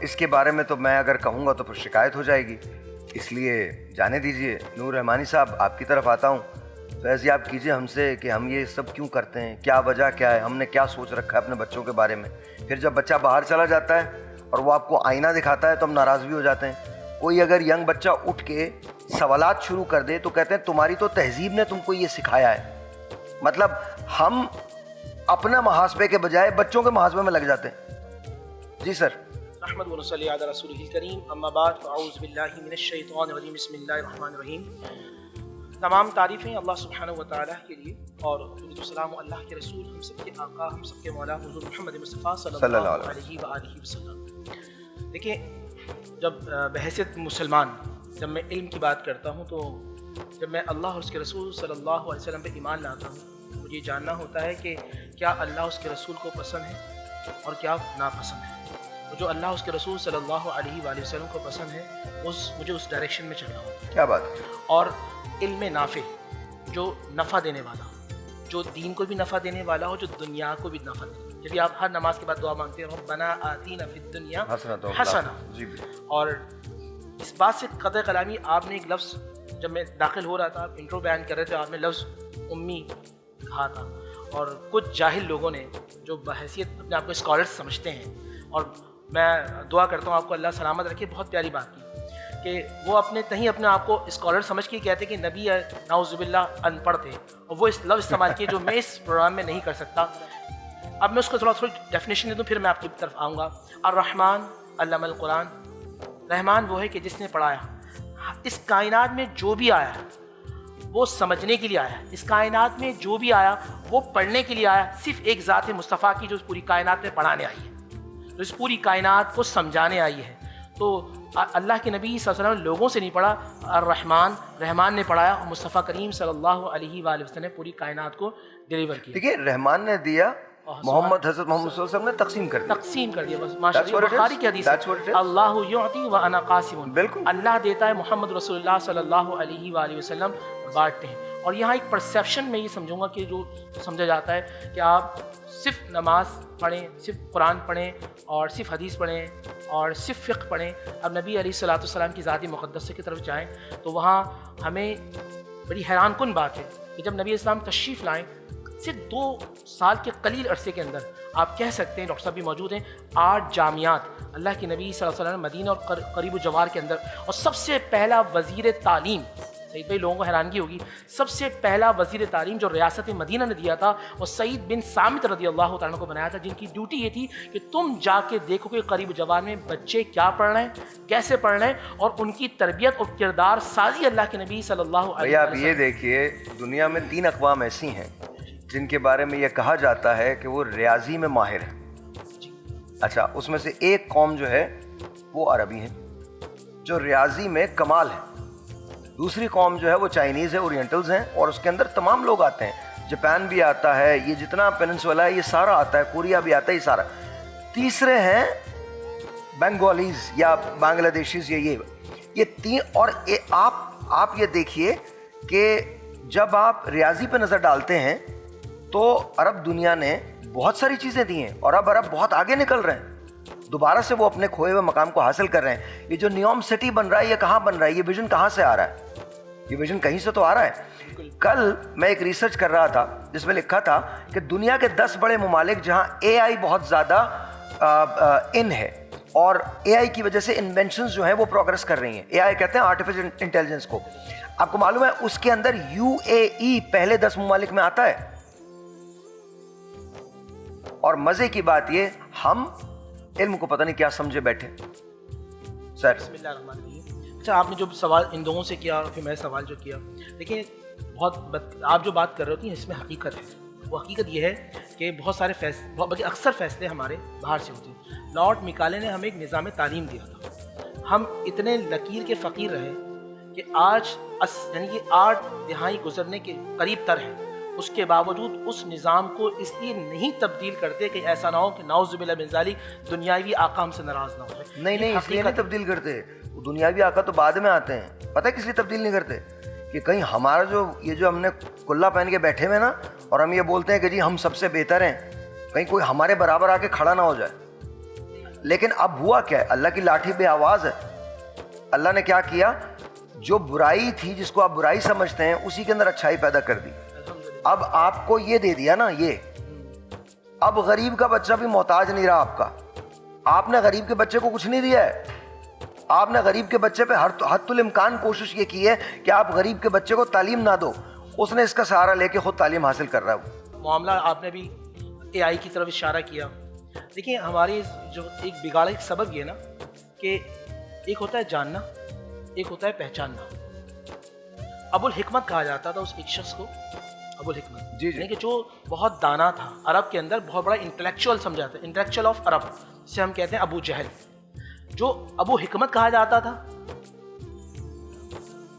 اس کے بارے میں تو میں اگر کہوں گا تو پھر شکایت ہو جائے گی، اس لیے جانے دیجئے۔ نور رحمانی صاحب، آپ کی طرف آتا ہوں، فیض یاب کیجئے ہم سے کہ ہم یہ سب کیوں کرتے ہیں، کیا وجہ کیا ہے، ہم نے کیا سوچ رکھا ہے اپنے بچوں کے بارے میں۔ پھر جب بچہ باہر چلا جاتا ہے اور وہ آپ کو آئینہ دکھاتا ہے تو ہم ناراض بھی ہو جاتے ہیں۔ کوئی اگر ینگ بچہ اٹھ کے سوالات شروع کر دے تو کہتے ہیں تمہاری تو تہذیب نے تم کو یہ سکھایا ہے۔ مطلب ہم اپنا محاسبے کے بجائے بچوں کے محاسبے میں لگ جاتے ہیں۔ جی سر۔ احمد و صلی علی رسول الکریم، اما بعد فاعوذ باللہ من الشیطان الرجیم، بسم اللہ الرحمن الرحیم۔ تمام تعریفیں اللہ سبحانہ و تعالیٰ کے لیے، اور درود و سلام اللہ کے رسول، ہم سب کے آقا، ہم سب کے مولا حضور محمد مصطفیٰ صلی اللہ علیہ وآلہ وسلم۔ دیکھیں، جب بحیثیت مسلمان جب میں علم کی بات کرتا ہوں تو جب میں اللہ اور اس کے رسول صلی اللہ علیہ وسلم پہ ایمان لاتا ہوں، مجھے جاننا ہوتا ہے کہ کیا اللہ اس کے رسول کو پسند ہے اور کیا ناپسند ہے۔ اور جو اللہ اس کے رسول صلی اللہ علیہ وآلہ وسلم کو پسند ہے مجھے اس ڈائریکشن میں چلنا ہوتا ہے۔ کیا بات ہے۔ اور علم نافع جو نفع دینے والا ہو، جو دین کو بھی نفع دینے والا ہو، جو دنیا کو بھی نفع دینے والا۔ جب آپ ہر نماز کے بعد دعا مانگتے ہیں ربنا آتینا فی الدنیا حسنہ، اور اس بات سے قدر کلامی، آپ نے ایک لفظ جب میں داخل ہو رہا تھا، آپ انٹرو بیان کر رہے تھے، آپ نے لفظ امی کہا تھا، اور کچھ جاہل لوگوں نے جو بحیثیت اپنے آپ کو اسکالرس سمجھتے ہیں، اور میں دعا کرتا ہوں آپ کو اللہ سلامت رکھے، بہت پیاری بات کی کہ وہ اپنے آپ کو اسکالر سمجھ کے کہتے کہ نبی نعوذ باللہ ان پڑھ تھے، اور وہ اس لفظ استعمال کیے جو میں اس پروگرام میں نہیں کر سکتا۔ اب میں اس کو تھوڑی ڈیفینیشن دے دوں، پھر میں آپ کی طرف آؤں گا۔ الرحمن علم القرآن، رحمان وہ ہے کہ جس نے پڑھایا۔ اس کائنات میں جو بھی آیا وہ سمجھنے کے لیے آیا، اس کائنات میں جو بھی آیا وہ پڑھنے کے لیے آیا۔ صرف ایک ذات مصطفیٰ کی جو اس پوری کائنات میں پڑھانے آئی ہے، جو اس پوری کائنات کو سمجھانے آئی ہے۔ تو اللہ کے نبی صلی اللہ علیہ وسلم لوگوں سے نہیں پڑھا، الرحمن رحمان نے پڑھایا، اور مصطفیٰ کریم صلی اللہ علیہ وآلہ وسلم نے پوری کائنات کو ڈیلیور کیا۔ دیکھیے، رحمان نے دیا، محمد حضرت محمد صلی اللہ علیہ وسلم نے تقسیم کر دیا۔ بس ماشاء اللہ، بخاری کی حدیث ہے اللہ یعطی وانا قاسم، بالکل اللہ دیتا ہے، محمد رسول اللہ صلی اللہ علیہ وآلہ وسلم بانٹتے ہیں۔ اور یہاں ایک پرسیپشن میں یہ سمجھوں گا کہ جو سمجھا جاتا ہے کہ آپ صرف نماز پڑھیں، صرف قرآن پڑھیں، اور صرف حدیث پڑھیں، اور صرف فقہ پڑھیں۔ اب نبی علیہ الصلوۃ والسلام کی ذات مقدسہ کی طرف جائیں تو وہاں ہمیں بڑی حیران کن بات ہے کہ جب نبی اسلام تشریف لائیں، صرف 2 سال کے قلیل عرصے کے اندر آپ کہہ سکتے ہیں، ڈاکٹر صاحب بھی موجود ہیں، 8 جامعات اللہ کے نبی صلی اللہ علیہ وسلم مدینہ اور قریب و جوار کے اندر، اور سب سے پہلا وزیر تعلیم، سعید بھائی لوگوں کو حیرانگی ہوگی، سب سے پہلا وزیر تعلیم جو ریاست مدینہ نے دیا تھا وہ سعید بن ثابت رضی اللہ تعالیٰ کو بنایا تھا، جن کی ڈیوٹی یہ تھی کہ تم جا کے دیکھو کہ قریب جوان میں بچے کیا پڑھ رہے ہیں، کیسے پڑھ رہے ہیں، اور ان کی تربیت اور کردار سازی اللہ کے نبی صلی اللہ علیہ وسلم۔ آپ یہ دیکھیے، دنیا میں 3 اقوام ایسی ہیں جن کے بارے میں یہ کہا جاتا ہے کہ وہ ریاضی میں ماہر ہیں۔ اچھا، اس میں سے ایک قوم جو ہے وہ عربی ہیں، جو ریاضی میں کمال ہے۔ دوسری قوم جو ہے وہ چائنیز ہے، اورینٹلز ہیں، اور اس کے اندر تمام لوگ آتے ہیں، جاپان بھی آتا ہے، یہ جتنا پیننسولا ہے یہ سارا آتا ہے، کوریا بھی آتا ہے، یہ سارا۔ تیسرے ہیں بنگالیز یا بنگلہ دیشیز، یہ 3۔ اور آپ یہ دیکھیے کہ جب آپ ریاضی پہ نظر ڈالتے ہیں تو عرب دنیا نے بہت ساری چیزیں دی ہیں، اور اب عرب بہت آگے نکل رہے ہیں، دوبارہ سے وہ اپنے کھوئے ہوئے مقام کو حاصل کر رہے ہیں۔ یہ جو نیوم سٹی بن رہا ہے، یہ کہاں بن رہا ہے؟ یہ ویژن کہاں سے آ رہا ہے؟ یہ ویژن کہیں سے تو آ رہا ہے۔ کل میں ایک ریسرچ کر رہا تھا جس میں لکھا تھا کہ دنیا کے 10 بڑے ممالک جہاں اے آئی بہت زیادہ ان ہے، اور اے آئی کی وجہ سے انوینشنز جو ہیں وہ پروگرس کر رہی ہیں، اے آئی کہتے ہیں آرٹیفیشل انٹیلیجنس کو، آپ کو معلوم ہے اس کے اندر یو اے ای پہلے 10 ممالک میں آتا ہے۔ اور مزے کی بات یہ، ہم علم کو پتہ نہیں کیا سمجھے بیٹھے۔ سر بسم اللہ الرحمن الرحیم۔ اچھا، آپ نے جو سوال ان دونوں سے کیا اور پھر میں سوال جو کیا، دیکھیں آپ جو بات کر رہے ہوتی ہیں اس میں حقیقت ہے۔ وہ حقیقت یہ ہے کہ بہت سارے فیصلے، بلکہ اکثر فیصلے ہمارے باہر سے ہوتے ہیں۔ لارڈ میکالے نے ہمیں ایک نظام تعلیم دیا تھا، ہم اتنے لکیر کے فقیر رہے کہ آج یعنی کہ 8 دہائی گزرنے کے قریب تر ہیں، اس کے باوجود اس نظام کو اس لیے نہیں تبدیل کرتے کہ ایسا نہ ہو کہ نعوذ باللہ من ذالک دنیاوی آقا ہم سے ناراض نہ ہو جائے۔ نہیں، اس لیے نہیں تبدیل کرتے، دنیاوی آقا تو بعد میں آتے ہیں۔ پتہ ہے کس لیے تبدیل نہیں کرتے؟ کہ کہیں ہمارا جو ہم نے کلا پہن کے بیٹھے ہوئے نا، اور ہم یہ بولتے ہیں کہ جی ہم سب سے بہتر ہیں، کہیں کوئی ہمارے برابر آ کے کھڑا نہ ہو جائے۔ لیکن اب ہوا کیا ہے؟ اللہ کی لاٹھی بے آواز ہے. اللہ نے کیا کیا؟ جو برائی تھی جس کو آپ برائی سمجھتے ہیں اسی کے اندر اچھائی پیدا کر دی. اب آپ کو یہ دے دیا نا، یہ اب غریب کا بچہ بھی محتاج نہیں رہا آپ کا. آپ نے غریب کے بچے کو کچھ نہیں دیا ہے. آپ نے غریب کے بچے پہ حد الامکان کوشش یہ کی ہے کہ آپ غریب کے بچے کو تعلیم نہ دو. اس نے اس کا سہارا لے کے خود تعلیم حاصل کر رہا ہے. معاملہ آپ نے بھی اے آئی کی طرف اشارہ کیا. دیکھیں ہماری جو ایک بگاڑ ایک سبب یہ ہے نا کہ ایک ہوتا ہے جاننا، ایک ہوتا ہے پہچاننا. ابو الحکمت کہا جاتا تھا اس ایک شخص کو، ابو الحکمت، یعنی کہ جو بہت دانا تھا، عرب کے اندر بہت بڑا انٹلیکچوئل سمجھا تھا، انٹلیکچوئل آف عرب، جسے ہم کہتے ہیں ابو جہل. جو ابو حکمت کہا جاتا تھا،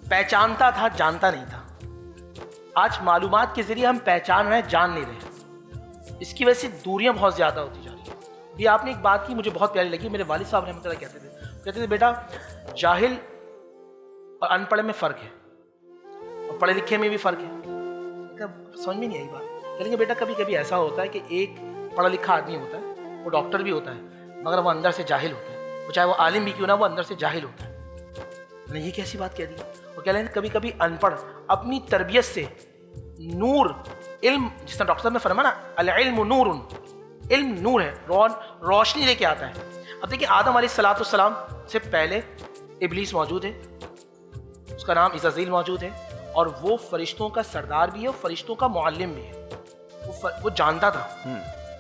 پہچانتا تھا، جانتا نہیں تھا. آج معلومات کے ذریعے ہم پہچان رہے ہیں، جان نہیں رہے. اس کی وجہ سے دوریاں بہت زیادہ ہوتی جا رہی ہیں. ابھی آپ نے ایک بات کی مجھے بہت پیاری لگی. میرے والد صاحب رحمۃ اللہ کہتے تھے بیٹا جاہل اور ان پڑھے میں فرق ہے اور پڑھے لکھے میں بھی فرق ہے. سمجھ میں نہیں آئی بات. کہیں گے بیٹا کبھی کبھی ایسا ہوتا ہے کہ ایک پڑھا لکھا آدمی ہوتا ہے، وہ ڈاکٹر بھی ہوتا ہے، مگر وہ اندر سے جاہل ہوتا ہے. وہ چاہے وہ عالم بھی کیوں نہ، وہ اندر سے جاہل ہوتا ہے. میں نے یہ کیسی بات کہہ دی؟ وہ کہہ رہے ہیں کبھی کبھی ان پڑھ اپنی تربیت سے نور علم، جس طرح ڈاکٹر صاحب نے فرمایا نا العلم نور، علم نور ہے، روشنی لے کے آتا ہے. اب دیکھیں آدم علیہ الصلوۃ والسلام سے پہلے ابلیس موجود ہے، اس کا نام عزازیل موجود ہے، اور وہ فرشتوں کا سردار بھی ہے اور فرشتوں کا معلم بھی ہے. وہ جانتا تھا،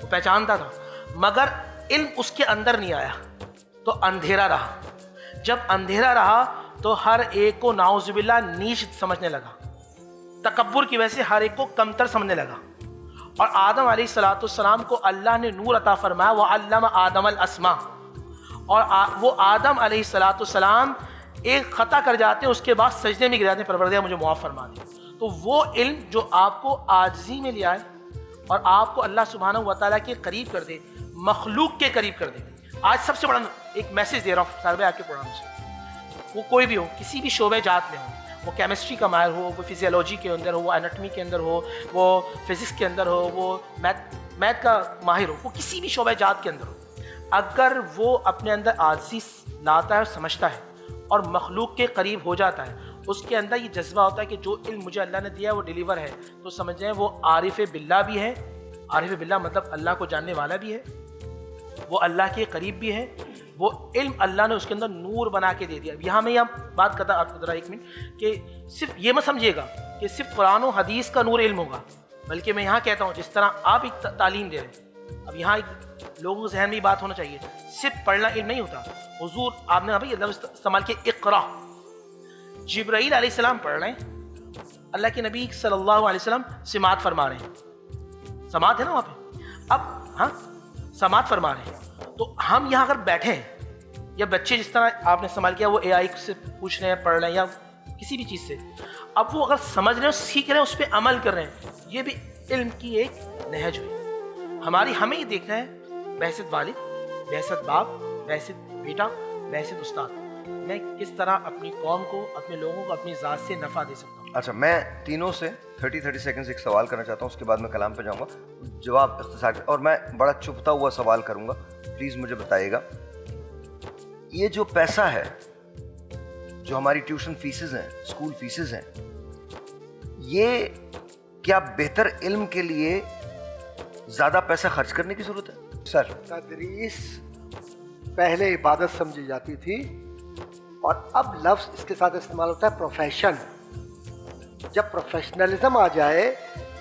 وہ پہچانتا تھا، مگر علم اس کے اندر نہیں آیا تو اندھیرا رہا. جب اندھیرا رہا تو ہر ایک کو نعوذ باللہ نیچ سمجھنے لگا، تکبر کی وجہ سے ہر ایک کو کمتر سمجھنے لگا. اور آدم علیہ الصلوۃ والسلام کو اللہ نے نور عطا فرمایا، وعلم آدم الاسماء. اور وہ آدم علیہ الصلوۃ والسلام ایک خطا کر جاتے ہیں، اس کے بعد سجدے میں گر جاتے ہیں، پروردگار مجھے معاف فرما دے. تو وہ علم جو آپ کو عاجزی میں لے آئے اور آپ کو اللہ سبحانہ و تعالیٰ کے قریب کر دے، مخلوق کے قریب کر دے. آج سب سے بڑا ایک میسج دے رہا ہوں سارے آپ کے پروگرام سے، وہ کوئی بھی ہو، کسی بھی شعبہ جات میں ہو، وہ کیمسٹری کا ماہر ہو، وہ فزیولوجی کے اندر ہو، وہ اناٹمی کے اندر ہو، وہ فزکس کے اندر ہو، وہ میتھ کا ماہر ہو، وہ کسی بھی شعبہ جات کے اندر ہو، اگر وہ اپنے اندر عاجزی لاتا ہے اور سمجھتا ہے اور مخلوق کے قریب ہو جاتا ہے، اس کے اندر یہ جذبہ ہوتا ہے کہ جو علم مجھے اللہ نے دیا ہے وہ ڈیلیور ہے، تو سمجھ جائیں وہ عارف باللہ بھی ہے. عارف باللہ مطلب اللہ کو جاننے والا بھی ہے، وہ اللہ کے قریب بھی ہے. وہ علم اللہ نے اس کے اندر نور بنا کے دے دیا. یہاں میں یہ بات کرتا آپ کو ذرا ایک منٹ کہ صرف یہ مت سمجھیے گا کہ صرف قرآن و حدیث کا نور علم ہوگا، بلکہ میں یہاں کہتا ہوں جس طرح آپ ایک تعلیم دے رہے ہیں، اب یہاں ایک لوگوں کے ذہن میں یہ بات ہونا چاہیے صرف پڑھنا علم نہیں ہوتا. حضور آپ نے ابھی لفظ استعمال کیا اقرا. جبرائیل علیہ السلام پڑھ رہے ہیں، اللہ کے نبی صلی اللہ علیہ وسلم سماعت فرما رہے ہیں، سماعت ہے نا وہاں پہ، اب ہاں سماعت فرما رہے ہیں. تو ہم یہاں اگر بیٹھے ہیں، یا بچے جس طرح آپ نے استعمال کیا وہ اے آئی سے پوچھ رہے ہیں، پڑھ رہے ہیں، یا کسی بھی چیز سے، اب وہ اگر سمجھ رہے ہیں، سیکھ رہے ہیں، اس پہ عمل کر رہے ہیں، یہ بھی علم کی ایک نہج ہوئی. ہمیں یہ دیکھنا ہے بحثت والد، بحثت باپ، بحثت بیٹا، بحثت استاد، میں کس طرح اپنی قوم کو، اپنے لوگوں کو اپنی ذات سے نفع دے سکتا ہوں. اچھا، میں تینوں سے 30 سیکنڈز ایک سوال کرنا چاہتا ہوں، اس کے بعد میں کلام پہ جاؤں گا، جواب اختصار، اور میں بڑا چھپتا ہوا سوال کروں گا، پلیز مجھے بتائیے گا. یہ جو پیسہ ہے، جو ہماری ٹیوشن فیسز ہیں، اسکول فیسز ہیں، یہ کیا بہتر علم کے لیے زیادہ پیسہ خرچ کرنے کی ضرورت ہے؟ سر، تدریس پہلے عبادت سمجھی جاتی تھی اور اب لفظ اس کے ساتھ استعمال ہوتا ہے پروفیشن. جب پروفیشنلزم آ جائے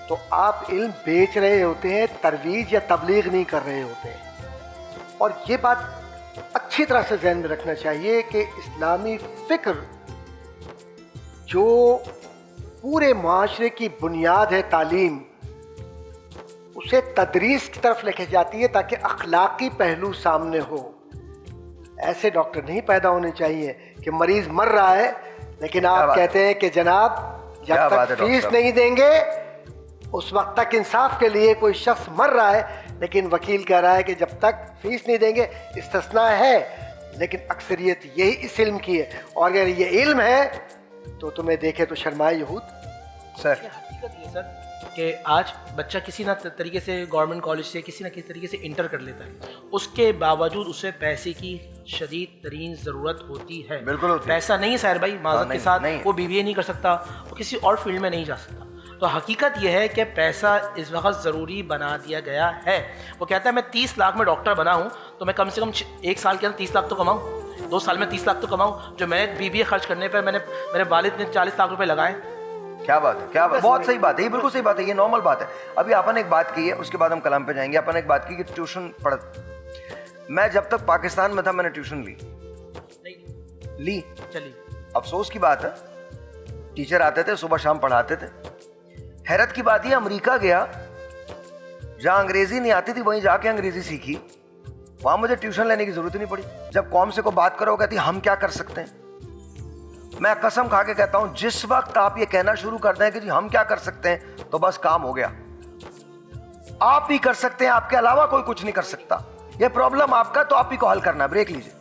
تو آپ علم بیچ رہے ہوتے ہیں، ترویج یا تبلیغ نہیں کر رہے ہوتے ہیں. اور یہ بات اچھی طرح سے ذہن میں رکھنا چاہیے کہ اسلامی فکر جو پورے معاشرے کی بنیاد ہے، تعلیم، اسے تدریس کی طرف لے کے جاتی ہے تاکہ اخلاقی پہلو سامنے ہو. ایسے ڈاکٹر نہیں پیدا ہونے چاہیے کہ مریض مر رہا ہے لیکن آپ کہتے ہیں کہ جناب جب تک فیس نہیں دیں گے، اس وقت تک انصاف کے لیے کوئی شخص مر رہا ہے لیکن وکیل کہہ رہا ہے کہ جب تک فیس نہیں دیں گے. استثناء ہے لیکن اکثریت یہی اس علم کی ہے. اور اگر یہ علم ہے تو تمہیں دیکھے تو شرمائے یہود. سر، حقیقت یہ سر کہ آج بچہ کسی نہ طریقے سے گورنمنٹ کالج سے کسی نہ کسی طریقے سے انٹر کر لیتا ہے, اس کے باوجود اسے پیسے کی شدید ترین ضرورت ہوتی ہے. بالکل ہوتی ہے. پیسہ نہیں ہے ساحر بھائی, معذرت کے ساتھ وہ BBA نہیں کر سکتا, وہ کسی اور فیلڈ میں نہیں جا سکتا. تو حقیقت یہ ہے کہ پیسہ اس وقت ضروری بنا دیا گیا ہے. وہ کہتا ہے میں 30 لاکھ میں ڈاکٹر بنا ہوں تو میں کم سے کم 1 سال کے اندر 30 لاکھ تو کماؤں, 2 سال میں 30 لاکھ تو کماؤں. جو میں نے BBA خرچ کرنے پر میرے والد نے 40 لاکھ روپے لگائے. کیا بات ہے, کیا بات, بہت صحیح بات ہے, یہ بالکل صحیح بات ہے, یہ نارمل بات ہے. ابھی آپ نے ایک بات کی ہے, اس کے بعد ہم کلام پہ جائیں گے. آپ نے ایک بات کی کہ ٹیوشن میں جب تک پاکستان میں تھا میں نے ٹیوشن لی. چلیے, افسوس کی بات ہے, ٹیچر آتے تھے صبح شام پڑھاتے تھے. حیرت کی بات یہ, امریکہ گیا جہاں انگریزی نہیں آتی تھی, وہیں جا کے انگریزی سیکھی, وہاں مجھے ٹیوشن لینے کی ضرورت ہی نہیں پڑی. جب قوم سے کوئی بات کرو کہتی ہم کیا کر سکتے ہیں, میں قسم کھا کے کہتا ہوں جس وقت آپ یہ کہنا شروع کر دیں کہ جی ہم کیا کر سکتے ہیں تو بس کام ہو گیا. آپ ہی کر سکتے ہیں, آپ کے علاوہ کوئی کچھ نہیں کر سکتا. یہ پرابلم آپ کا, تو آپ ہی کو حل کرنا ہے. بریک لیجیے.